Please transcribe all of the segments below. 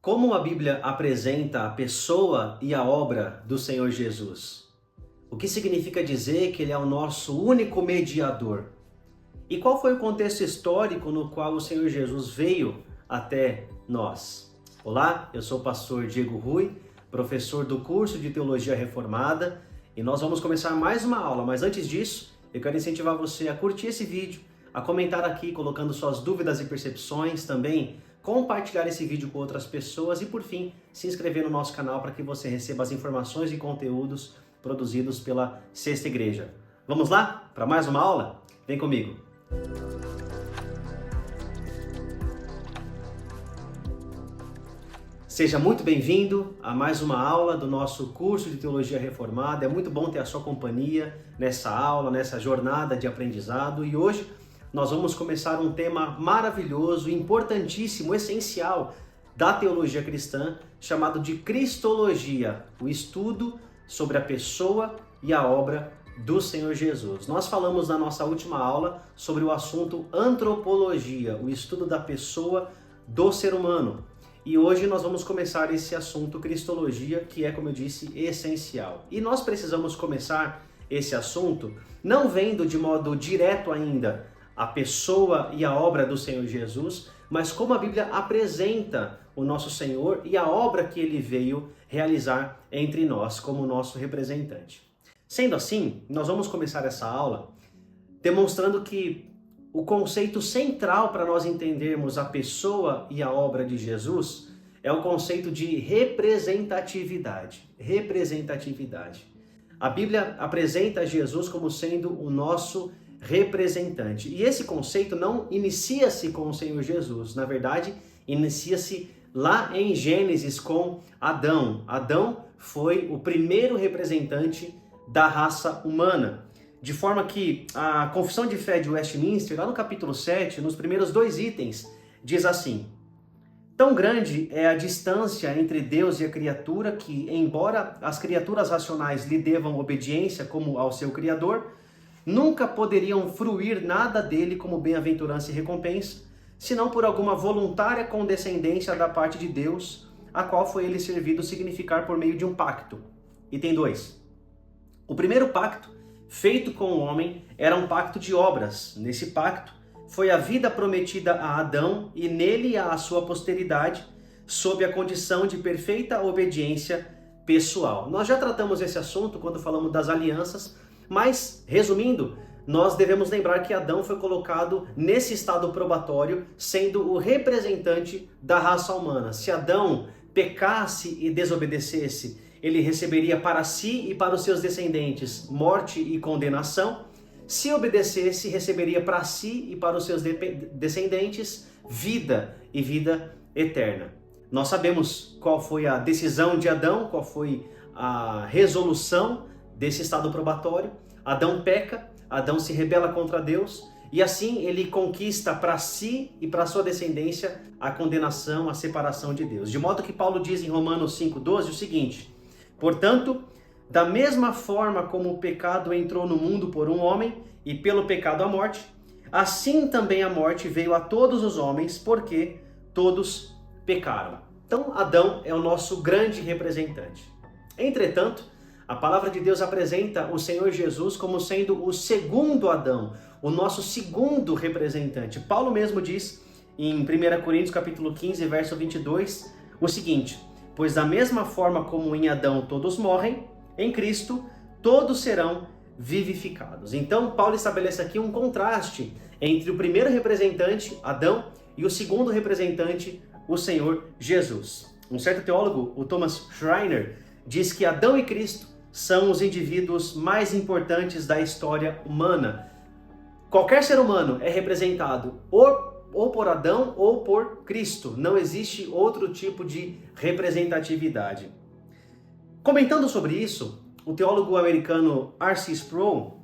Como a Bíblia apresenta a pessoa e a obra do Senhor Jesus? O que significa dizer que Ele é o nosso único mediador? E qual foi o contexto histórico no qual o Senhor Jesus veio até nós? Olá, eu sou o pastor Diego Rui, professor do curso de Teologia Reformada, e nós vamos começar mais uma aula, mas antes disso, eu quero incentivar você a curtir esse vídeo, a comentar aqui colocando suas dúvidas e percepções, também compartilhar esse vídeo com outras pessoas e, por fim, se inscrever no nosso canal para que você receba as informações e conteúdos produzidos pela Sexta Igreja. Vamos lá para mais uma aula? Vem comigo! Seja muito bem-vindo a mais uma aula do nosso curso de Teologia Reformada. É muito bom ter a sua companhia nessa aula, nessa jornada de aprendizado. E hoje nós vamos começar um tema maravilhoso, importantíssimo, essencial da teologia cristã, chamado de Cristologia, o estudo sobre a pessoa e a obra do Senhor Jesus. Nós falamos na nossa última aula sobre o assunto antropologia, o estudo da pessoa do ser humano. E hoje nós vamos começar esse assunto Cristologia, que é, como eu disse, essencial. E nós precisamos começar esse assunto não vendo de modo direto ainda a pessoa e a obra do Senhor Jesus, mas como a Bíblia apresenta o nosso Senhor e a obra que Ele veio realizar entre nós como nosso representante. Sendo assim, nós vamos começar essa aula demonstrando que o conceito central para nós entendermos a pessoa e a obra de Jesus é o conceito de representatividade. Representatividade. A Bíblia apresenta Jesus como sendo o nosso representante. E esse conceito não inicia-se com o Senhor Jesus. Na verdade, inicia-se lá em Gênesis com Adão. Adão foi o primeiro representante da raça humana. De forma que a Confissão de Fé de Westminster, lá no capítulo 7, nos primeiros 2 itens, diz assim: tão grande é a distância entre Deus e a criatura que, embora as criaturas racionais lhe devam obediência como ao seu Criador, nunca poderiam fruir nada dele como bem-aventurança e recompensa, senão por alguma voluntária condescendência da parte de Deus, a qual foi ele servido significar por meio de um pacto. Item 2. O primeiro pacto, feito com o homem, era um pacto de obras. Nesse pacto, foi a vida prometida a Adão e nele a sua posteridade, sob a condição de perfeita obediência pessoal. Nós já tratamos esse assunto quando falamos das alianças, mas, resumindo, nós devemos lembrar que Adão foi colocado nesse estado probatório, sendo o representante da raça humana. Se Adão pecasse e desobedecesse, ele receberia para si e para os seus descendentes morte e condenação. Se obedecesse, receberia para si e para os seus descendentes vida e vida eterna. Nós sabemos qual foi a decisão de Adão, qual foi a resolução desse estado probatório. Adão peca, Adão se rebela contra Deus e assim ele conquista para si e para sua descendência a condenação, a separação de Deus. De modo que Paulo diz em Romanos 5,12 o seguinte: portanto, da mesma forma como o pecado entrou no mundo por um homem e pelo pecado a morte, assim também a morte veio a todos os homens porque todos pecaram. Então Adão é o nosso grande representante. Entretanto, a palavra de Deus apresenta o Senhor Jesus como sendo o segundo Adão, o nosso segundo representante. Paulo mesmo diz em 1 Coríntios capítulo 15, verso 22, o seguinte: pois da mesma forma como em Adão todos morrem, em Cristo todos serão vivificados. Então Paulo estabelece aqui um contraste entre o primeiro representante, Adão, e o segundo representante, o Senhor Jesus. Um certo teólogo, o Thomas Schreiner, diz que Adão e Cristo são os indivíduos mais importantes da história humana. Qualquer ser humano é representado ou por Adão ou por Cristo. Não existe outro tipo de representatividade. Comentando sobre isso, o teólogo americano R.C. Sproul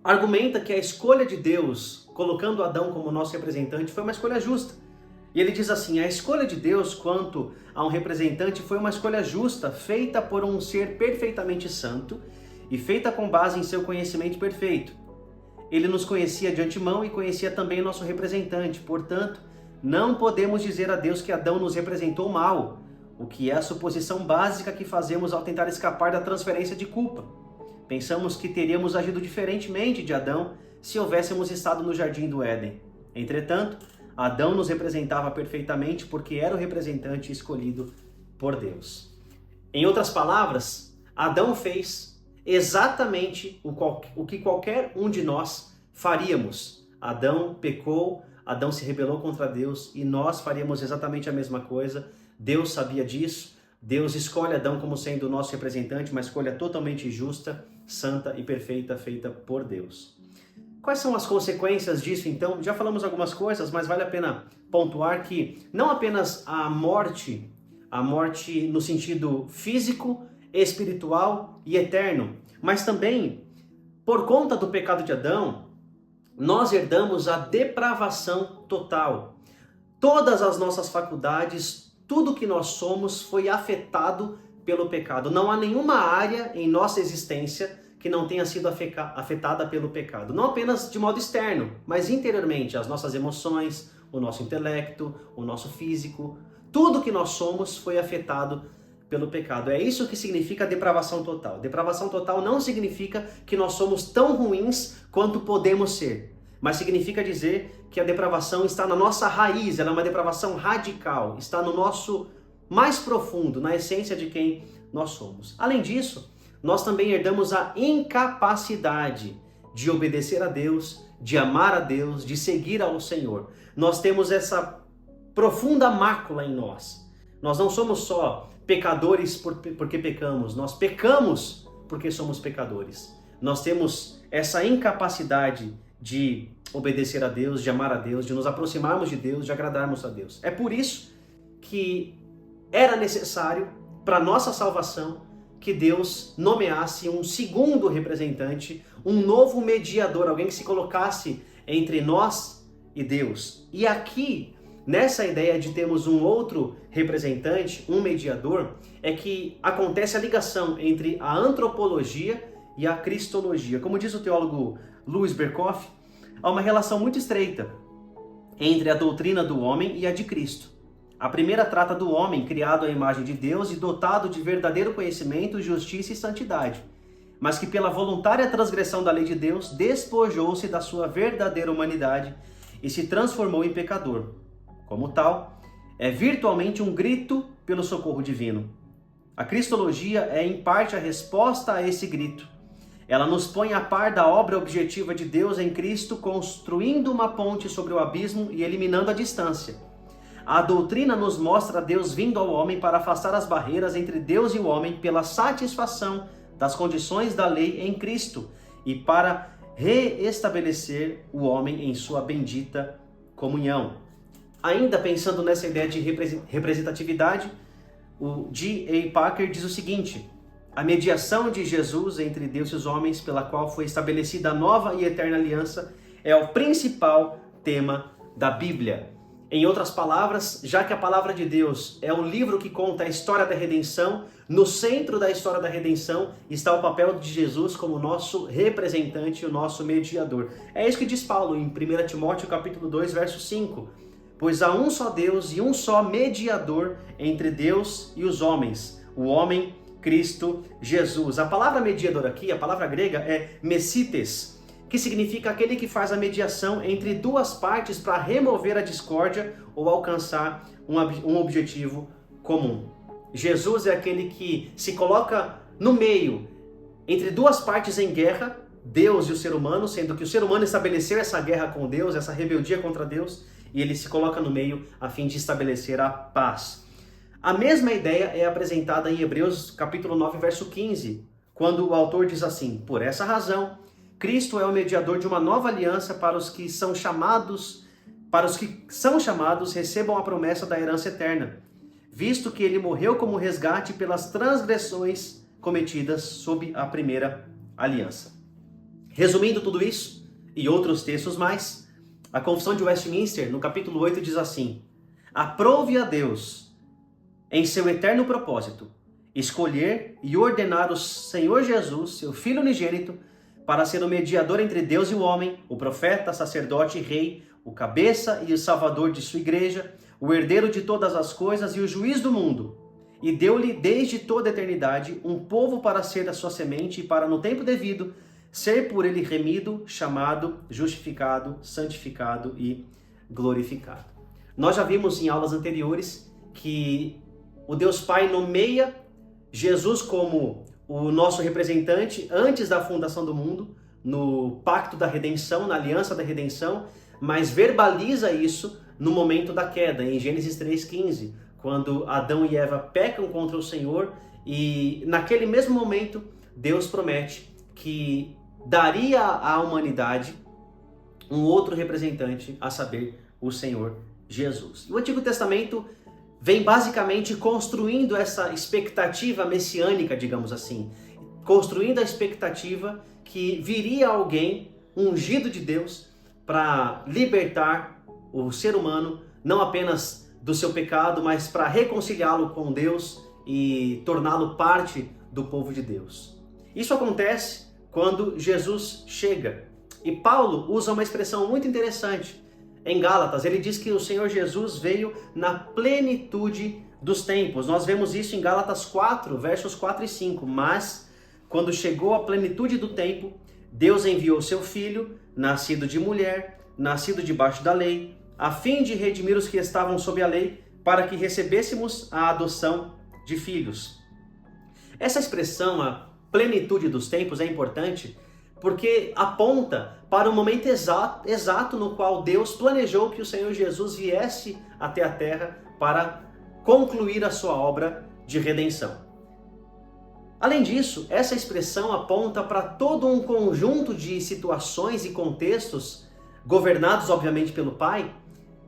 argumenta que a escolha de Deus, colocando Adão como nosso representante, foi uma escolha justa. E ele diz assim: a escolha de Deus quanto a um representante foi uma escolha justa, feita por um ser perfeitamente santo e feita com base em seu conhecimento perfeito. Ele nos conhecia de antemão e conhecia também nosso representante, portanto, não podemos dizer a Deus que Adão nos representou mal, o que é a suposição básica que fazemos ao tentar escapar da transferência de culpa. Pensamos que teríamos agido diferentemente de Adão se houvéssemos estado no jardim do Éden. Entretanto, Adão nos representava perfeitamente porque era o representante escolhido por Deus. Em outras palavras, Adão fez exatamente o que qualquer um de nós faríamos. Adão pecou, Adão se rebelou contra Deus e nós faríamos exatamente a mesma coisa. Deus sabia disso. Deus escolhe Adão como sendo o nosso representante, uma escolha totalmente justa, santa e perfeita, feita por Deus. Quais são as consequências disso, então? Já falamos algumas coisas, mas vale a pena pontuar que não apenas a morte no sentido físico, espiritual e eterno, mas também, por conta do pecado de Adão, nós herdamos a depravação total. Todas as nossas faculdades, tudo que nós somos foi afetado pelo pecado. Não há nenhuma área em nossa existência que não tenha sido afetada pelo pecado. Não apenas de modo externo, mas interiormente. As nossas emoções, o nosso intelecto, o nosso físico, tudo que nós somos foi afetado pelo pecado. É isso que significa depravação total. Depravação total não significa que nós somos tão ruins quanto podemos ser, mas significa dizer que a depravação está na nossa raiz, ela é uma depravação radical, está no nosso mais profundo, na essência de quem nós somos. Além disso, nós também herdamos a incapacidade de obedecer a Deus, de amar a Deus, de seguir ao Senhor. Nós temos essa profunda mácula em nós. Nós não somos só pecadores porque pecamos, nós pecamos porque somos pecadores. Nós temos essa incapacidade de obedecer a Deus, de amar a Deus, de nos aproximarmos de Deus, de agradarmos a Deus. É por isso que era necessário, para nossa salvação, que Deus nomeasse um segundo representante, um novo mediador, alguém que se colocasse entre nós e Deus. E aqui, nessa ideia de termos um outro representante, um mediador, é que acontece a ligação entre a antropologia e a cristologia. Como diz o teólogo Louis Berkhof, há uma relação muito estreita entre a doutrina do homem e a de Cristo. A primeira trata do homem criado à imagem de Deus e dotado de verdadeiro conhecimento, justiça e santidade, mas que pela voluntária transgressão da lei de Deus despojou-se da sua verdadeira humanidade e se transformou em pecador. Como tal, é virtualmente um grito pelo socorro divino. A cristologia é em parte a resposta a esse grito. Ela nos põe a par da obra objetiva de Deus em Cristo, construindo uma ponte sobre o abismo e eliminando a distância. A doutrina nos mostra Deus vindo ao homem para afastar as barreiras entre Deus e o homem pela satisfação das condições da lei em Cristo e para reestabelecer o homem em sua bendita comunhão. Ainda pensando nessa ideia de representatividade, o G.A. Packer diz o seguinte: a mediação de Jesus entre Deus e os homens, pela qual foi estabelecida a nova e eterna aliança, é o principal tema da Bíblia. Em outras palavras, já que a palavra de Deus é o livro que conta a história da redenção, no centro da história da redenção está o papel de Jesus como nosso representante, o nosso mediador. É isso que diz Paulo em 1 Timóteo capítulo 2, verso 5. Pois há um só Deus e um só mediador entre Deus e os homens, o homem Cristo Jesus. A palavra mediador aqui, a palavra grega é messites, que significa aquele que faz a mediação entre duas partes para remover a discórdia ou alcançar um objetivo comum. Jesus é aquele que se coloca no meio entre duas partes em guerra, Deus e o ser humano, sendo que o ser humano estabeleceu essa guerra com Deus, essa rebeldia contra Deus, e ele se coloca no meio a fim de estabelecer a paz. A mesma ideia é apresentada em Hebreus capítulo 9, verso 15, quando o autor diz assim: por essa razão, Cristo é o mediador de uma nova aliança para os que são chamados, recebam a promessa da herança eterna, visto que ele morreu como resgate pelas transgressões cometidas sob a primeira aliança. Resumindo tudo isso e outros textos mais, a Confissão de Westminster, no capítulo 8, diz assim: aprove a Deus, em seu eterno propósito, escolher e ordenar o Senhor Jesus, seu Filho unigênito, para ser o mediador entre Deus e o homem, o profeta, sacerdote e rei, o cabeça e o salvador de sua igreja, o herdeiro de todas as coisas e o juiz do mundo. E deu-lhe desde toda a eternidade um povo para ser a sua semente e para, no tempo devido, ser por ele remido, chamado, justificado, santificado e glorificado. Nós já vimos em aulas anteriores que o Deus Pai nomeia Jesus como o nosso representante antes da fundação do mundo, no pacto da redenção, na aliança da redenção, mas verbaliza isso no momento da queda, em Gênesis 3,15, quando Adão e Eva pecam contra o Senhor, e naquele mesmo momento Deus promete que daria à humanidade um outro representante, a saber, o Senhor Jesus. E o Antigo Testamento vem basicamente construindo essa expectativa messiânica, digamos assim, construindo a expectativa que viria alguém ungido de Deus para libertar o ser humano, não apenas do seu pecado, mas para reconciliá-lo com Deus e torná-lo parte do povo de Deus. Isso acontece quando Jesus chega. E Paulo usa uma expressão muito interessante. Em Gálatas, ele diz que o Senhor Jesus veio na plenitude dos tempos. Nós vemos isso em Gálatas 4, versos 4 e 5. Mas, quando chegou a plenitude do tempo, Deus enviou seu Filho, nascido de mulher, nascido debaixo da lei, a fim de redimir os que estavam sob a lei, para que recebêssemos a adoção de filhos. Essa expressão, a plenitude dos tempos, é importante porque aponta para o momento exato no qual Deus planejou que o Senhor Jesus viesse até a terra para concluir a sua obra de redenção. Além disso, essa expressão aponta para todo um conjunto de situações e contextos, governados obviamente pelo Pai,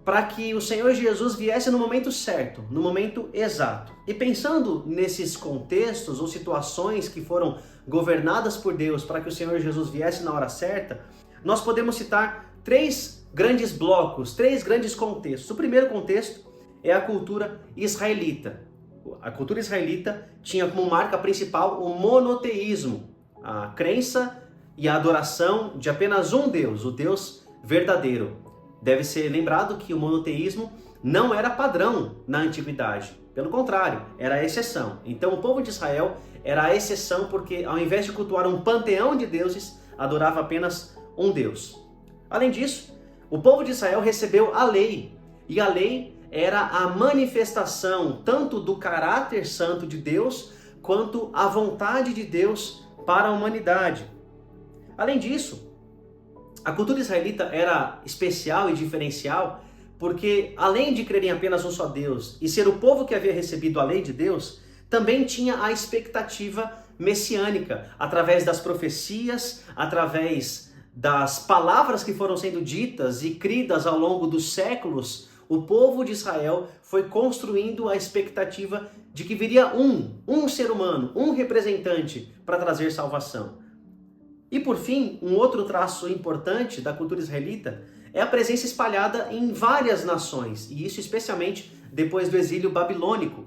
para que o Senhor Jesus viesse no momento certo, no momento exato. E pensando nesses contextos ou situações que foram governadas por Deus para que o Senhor Jesus viesse na hora certa, nós podemos citar três grandes blocos, três grandes contextos. O primeiro contexto é a cultura israelita. A cultura israelita tinha como marca principal o monoteísmo, a crença e a adoração de apenas um Deus, o Deus verdadeiro. Deve ser lembrado que o monoteísmo não era padrão na antiguidade. Pelo contrário, era a exceção. Então o povo de Israel era a exceção porque ao invés de cultuar um panteão de deuses, adorava apenas um Deus. Além disso, o povo de Israel recebeu a lei. E a lei era a manifestação tanto do caráter santo de Deus, quanto a vontade de Deus para a humanidade. Além disso, a cultura israelita era especial e diferencial porque, além de crerem apenas um só Deus e ser o povo que havia recebido a lei de Deus, também tinha a expectativa messiânica, através das profecias, através das palavras que foram sendo ditas e cridas ao longo dos séculos. O povo de Israel foi construindo a expectativa de que viria um ser humano, um representante para trazer salvação. E por fim, um outro traço importante da cultura israelita é a presença espalhada em várias nações, e isso especialmente depois do exílio babilônico.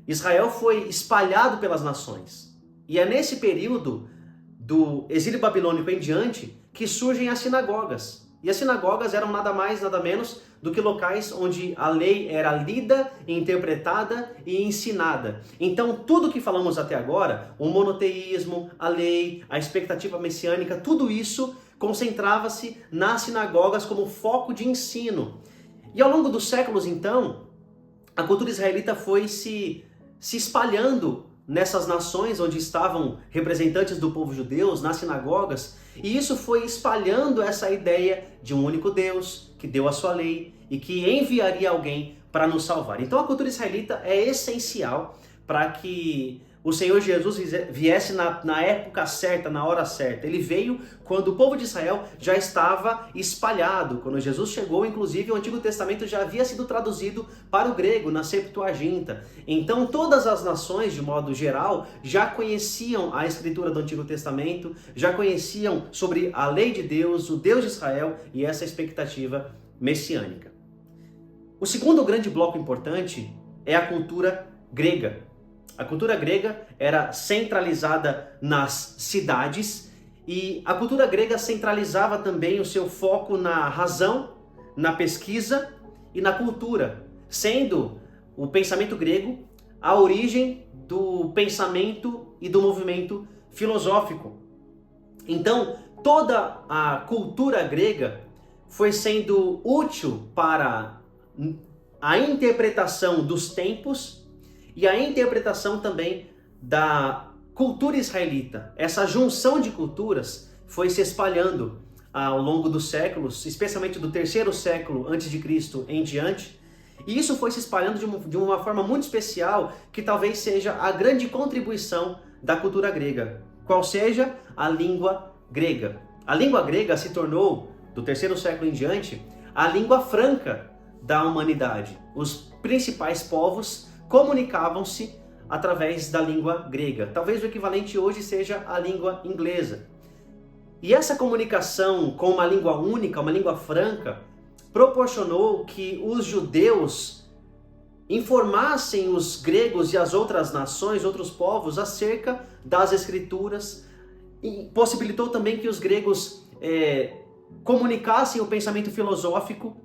Israel foi espalhado pelas nações. E é nesse período do exílio babilônico em diante que surgem as sinagogas. E as sinagogas eram nada mais, nada menos do que locais onde a lei era lida, interpretada e ensinada. Então, tudo que falamos até agora, o monoteísmo, a lei, a expectativa messiânica, tudo isso concentrava-se nas sinagogas como foco de ensino. E ao longo dos séculos, então, a cultura israelita foi se espalhando nessas nações onde estavam representantes do povo judeu, nas sinagogas, e isso foi espalhando essa ideia de um único Deus que deu a sua lei e que enviaria alguém para nos salvar. Então a cultura israelita é essencial para que o Senhor Jesus viesse na época certa, na hora certa. Ele veio quando o povo de Israel já estava espalhado. Quando Jesus chegou, inclusive, o Antigo Testamento já havia sido traduzido para o grego, na Septuaginta. Então todas as nações, de modo geral, já conheciam a escritura do Antigo Testamento, já conheciam sobre a lei de Deus, o Deus de Israel e essa expectativa messiânica. O segundo grande bloco importante é a cultura grega. A cultura grega era centralizada nas cidades e a cultura grega centralizava também o seu foco na razão, na pesquisa e na cultura, sendo o pensamento grego a origem do pensamento e do movimento filosófico. Então, toda a cultura grega foi sendo útil para a interpretação dos tempos e a interpretação também da cultura israelita. Essa junção de culturas foi se espalhando ao longo dos séculos, especialmente do terceiro século antes de Cristo em diante. E isso foi se espalhando de uma forma muito especial, que talvez seja a grande contribuição da cultura grega, qual seja a língua grega. A língua grega se tornou, do terceiro século em diante, a língua franca da humanidade. Os principais povos comunicavam-se através da língua grega. Talvez o equivalente hoje seja a língua inglesa. E essa comunicação com uma língua única, uma língua franca, proporcionou que os judeus informassem os gregos e as outras nações, outros povos, acerca das escrituras, e possibilitou também que os gregos comunicassem o pensamento filosófico.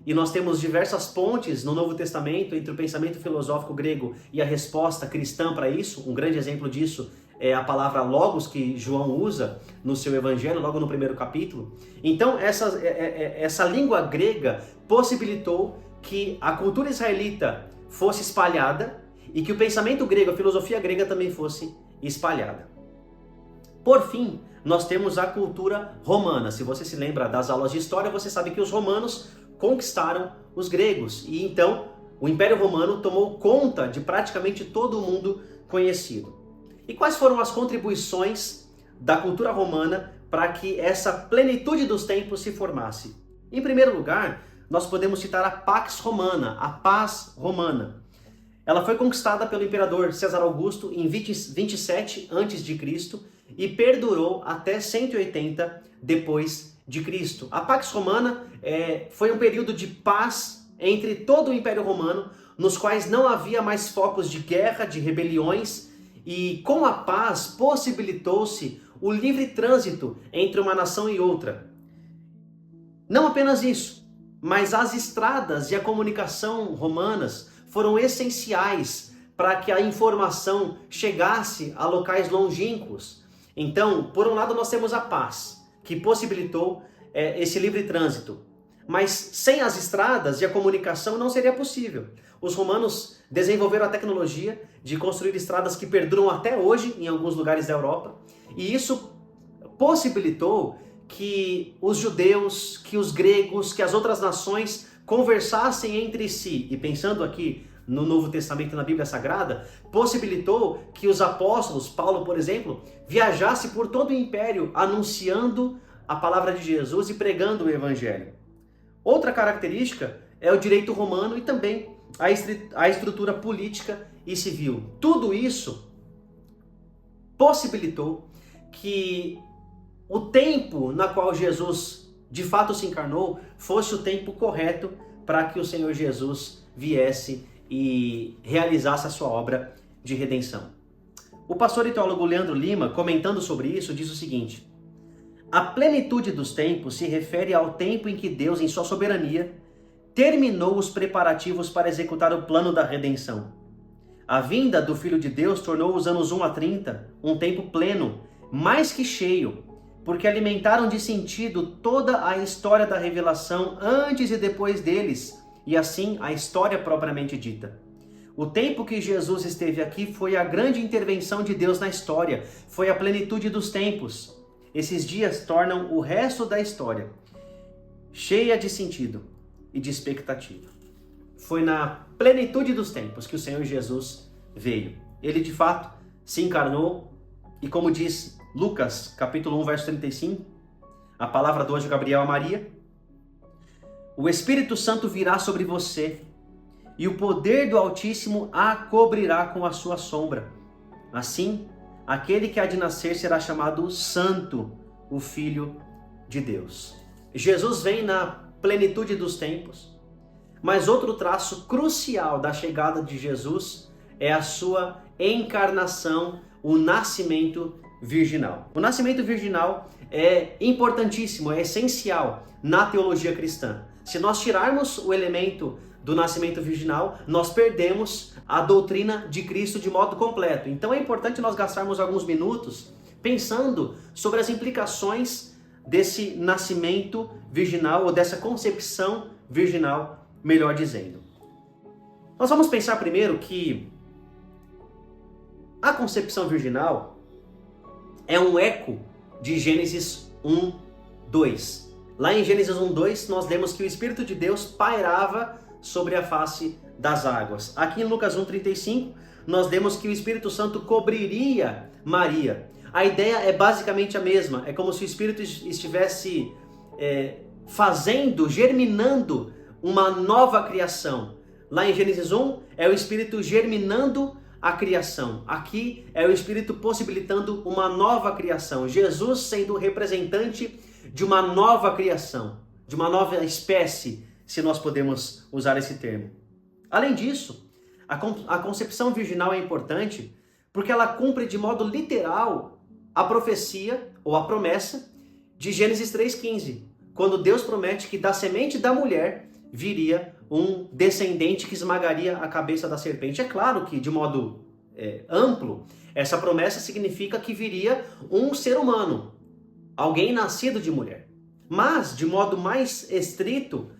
E nós temos diversas pontes no Novo Testamento entre o pensamento filosófico grego e a resposta cristã para isso. Um grande exemplo disso é a palavra logos, que João usa no seu evangelho, logo no primeiro capítulo. Então, essa língua grega possibilitou que a cultura israelita fosse espalhada e que o pensamento grego, a filosofia grega também fosse espalhada. Por fim, nós temos a cultura romana. Se você se lembra das aulas de história, você sabe que os romanos conquistaram os gregos. E então, o Império Romano tomou conta de praticamente todo o mundo conhecido. E quais foram as contribuições da cultura romana para que essa plenitude dos tempos se formasse? Em primeiro lugar, nós podemos citar a Pax Romana, a paz romana. Ela foi conquistada pelo imperador César Augusto em 27 a.C. e perdurou até 180 depois de Cristo. A Pax Romana foi um período de paz entre todo o Império Romano, nos quais não havia mais focos de guerra, de rebeliões, e com a paz possibilitou-se o livre trânsito entre uma nação e outra. Não apenas isso, mas as estradas e a comunicação romanas foram essenciais para que a informação chegasse a locais longínquos. Então, por um lado, nós temos a paz, que possibilitou esse livre trânsito. Mas sem as estradas e a comunicação não seria possível. Os romanos desenvolveram a tecnologia de construir estradas que perduram até hoje em alguns lugares da Europa. E isso possibilitou que os judeus, que os gregos, que as outras nações conversassem entre si. E pensando aqui no Novo Testamento, na Bíblia Sagrada, possibilitou que os apóstolos, Paulo, por exemplo, viajasse por todo o império anunciando a palavra de Jesus e pregando o evangelho. Outra característica é o direito romano e também a estrutura política e civil. Tudo isso possibilitou que o tempo na qual Jesus de fato se encarnou fosse o tempo correto para que o Senhor Jesus viesse e realizasse a sua obra de redenção. O pastor e teólogo Leandro Lima, comentando sobre isso, diz o seguinte: a plenitude dos tempos se refere ao tempo em que Deus, em sua soberania, terminou os preparativos para executar o plano da redenção. A vinda do Filho de Deus tornou os anos 1 a 30 um tempo pleno, mais que cheio, porque alimentaram de sentido toda a história da revelação antes e depois deles, e assim a história propriamente dita. O tempo que Jesus esteve aqui foi a grande intervenção de Deus na história, foi a plenitude dos tempos. Esses dias tornam o resto da história cheia de sentido e de expectativa. Foi na plenitude dos tempos que o Senhor Jesus veio. Ele de fato se encarnou e, como diz Lucas, capítulo 1, verso 35, a palavra do anjo Gabriel a Maria: o Espírito Santo virá sobre você e o poder do Altíssimo a cobrirá com a sua sombra. Assim, aquele que há de nascer será chamado Santo, o Filho de Deus. Jesus vem na plenitude dos tempos, mas outro traço crucial da chegada de Jesus é a sua encarnação, o nascimento virginal. O nascimento virginal é importantíssimo, é essencial na teologia cristã. Se nós tirarmos o elemento do nascimento virginal, nós perdemos a doutrina de Cristo de modo completo. Então é importante nós gastarmos alguns minutos pensando sobre as implicações desse nascimento virginal, ou dessa concepção virginal, melhor dizendo. Nós vamos pensar primeiro que a concepção virginal é um eco de Gênesis 1, 2. Lá em Gênesis 1, 2, nós lemos que o Espírito de Deus pairava sobre a face das águas. Aqui em Lucas 1, 35, nós lemos que o Espírito Santo cobriria Maria. A ideia é basicamente a mesma. É como se o Espírito estivesse germinando uma nova criação. Lá em Gênesis 1, é o Espírito germinando a criação. Aqui é o Espírito possibilitando uma nova criação. Jesus sendo o representante de uma nova criação, de uma nova espécie, se nós podemos usar esse termo. Além disso, a concepção virginal é importante porque ela cumpre de modo literal a profecia ou a promessa de Gênesis 3,15, quando Deus promete que da semente da mulher viria um descendente que esmagaria a cabeça da serpente. É claro que, de modo amplo, essa promessa significa que viria um ser humano, alguém nascido de mulher. Mas, de modo mais estrito,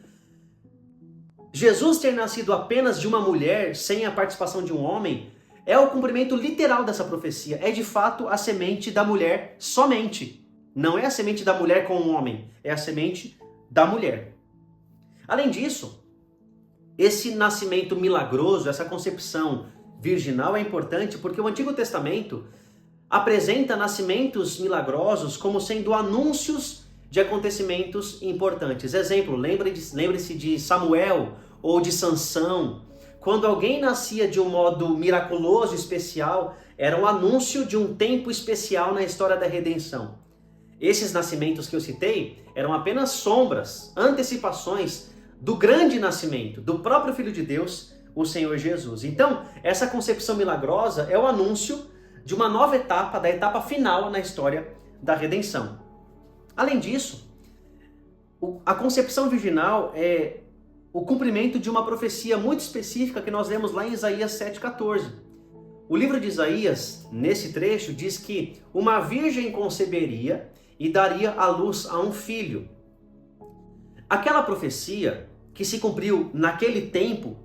Jesus ter nascido apenas de uma mulher, sem a participação de um homem, é o cumprimento literal dessa profecia. É de fato a semente da mulher somente. Não é a semente da mulher com um homem, é a semente da mulher. Além disso, esse nascimento milagroso, essa concepção virginal é importante porque o Antigo Testamento apresenta nascimentos milagrosos como sendo anúncios de acontecimentos importantes. Exemplo, lembre-se de Samuel ou de Sansão. Quando alguém nascia de um modo miraculoso, especial, era um anúncio de um tempo especial na história da redenção. Esses nascimentos que eu citei eram apenas sombras, antecipações do grande nascimento, do próprio Filho de Deus, o Senhor Jesus. Então, essa concepção milagrosa é o anúncio de uma nova etapa, da etapa final na história da redenção. Além disso, a concepção virginal é o cumprimento de uma profecia muito específica que nós lemos lá em Isaías 7,14. O livro de Isaías, nesse trecho, diz que uma virgem conceberia e daria à luz a um filho. Aquela profecia que se cumpriu naquele tempo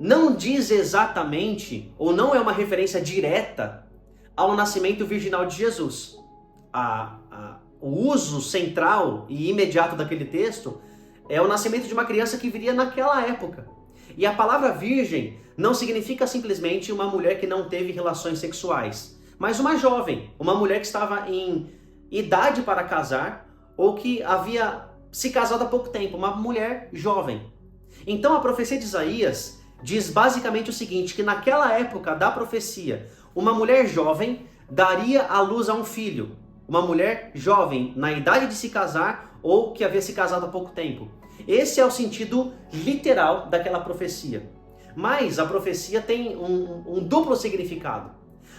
não diz exatamente, ou não é uma referência direta ao nascimento virginal de Jesus. O uso central e imediato daquele texto é o nascimento de uma criança que viria naquela época. E a palavra virgem não significa simplesmente uma mulher que não teve relações sexuais, mas uma jovem, uma mulher que estava em idade para casar ou que havia se casado há pouco tempo, uma mulher jovem. Então a profecia de Isaías diz basicamente o seguinte, que naquela época da profecia, uma mulher jovem daria à luz a um filho. Uma mulher jovem, na idade de se casar ou que havia se casado há pouco tempo. Esse é o sentido literal daquela profecia. Mas a profecia tem um duplo significado.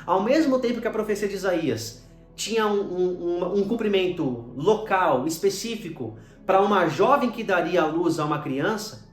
Ao mesmo tempo que a profecia de Isaías tinha um cumprimento local, específico, para uma jovem que daria à luz a uma criança,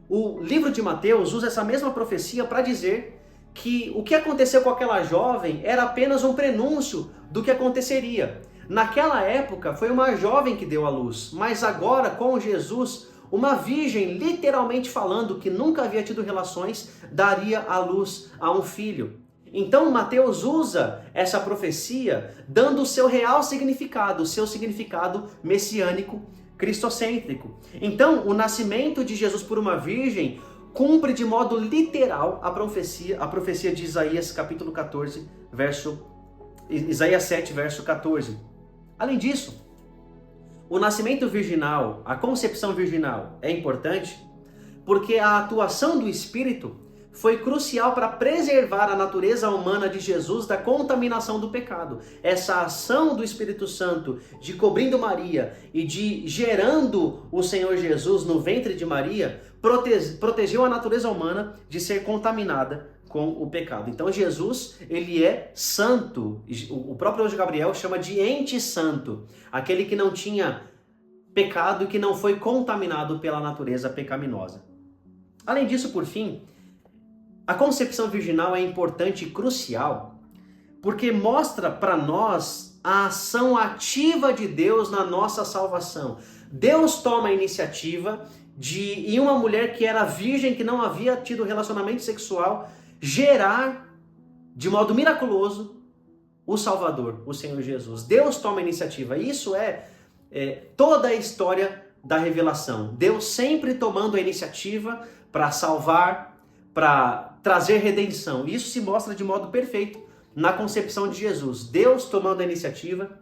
o livro de Mateus usa essa mesma profecia para dizer que o que aconteceu com aquela jovem era apenas um prenúncio do que aconteceria. Naquela época foi uma jovem que deu à luz, mas agora com Jesus, uma virgem, literalmente falando, que nunca havia tido relações, daria à luz a um filho. Então Mateus usa essa profecia dando o seu real significado, o seu significado messiânico, cristocêntrico. Então o nascimento de Jesus por uma virgem cumpre de modo literal a profecia de Isaías capítulo 14, Isaías 7, verso 14. Além disso, o nascimento virginal, a concepção virginal é importante porque a atuação do Espírito foi crucial para preservar a natureza humana de Jesus da contaminação do pecado. Essa ação do Espírito Santo de cobrindo Maria e de gerando o Senhor Jesus no ventre de Maria protegeu a natureza humana de ser contaminada com o pecado. Então Jesus, ele é santo. O próprio anjo Gabriel chama de ente santo, aquele que não tinha pecado e que não foi contaminado pela natureza pecaminosa. Além disso, por fim, a concepção virginal é importante e crucial porque mostra para nós a ação ativa de Deus na nossa salvação. Deus toma a iniciativa de, em uma mulher que era virgem, que não havia tido relacionamento sexual, gerar de modo miraculoso o Salvador, o Senhor Jesus. Deus toma a iniciativa. Isso é toda a história da revelação. Deus sempre tomando a iniciativa para salvar, para trazer redenção. Isso se mostra de modo perfeito na concepção de Jesus. Deus tomando a iniciativa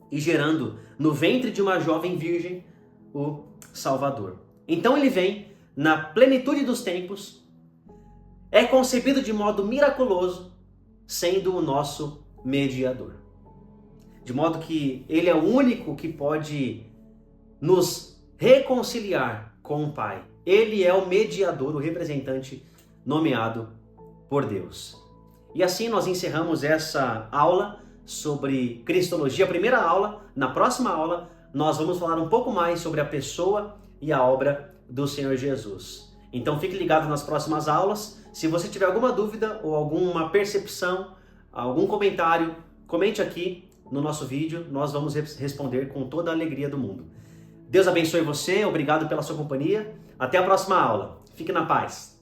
e gerando no ventre de uma jovem virgem o Salvador. Então ele vem na plenitude dos tempos, é concebido de modo miraculoso, sendo o nosso mediador. De modo que ele é o único que pode nos reconciliar com o Pai. Ele é o mediador, o representante nomeado por Deus. E assim nós encerramos essa aula sobre Cristologia, a primeira aula. Na próxima aula nós vamos falar um pouco mais sobre a pessoa e a obra do Senhor Jesus. Então fique ligado nas próximas aulas. Se você tiver alguma dúvida ou alguma percepção, algum comentário, comente aqui no nosso vídeo. Nós vamos responder com toda a alegria do mundo. Deus abençoe você, obrigado pela sua companhia. Até a próxima aula. Fique na paz.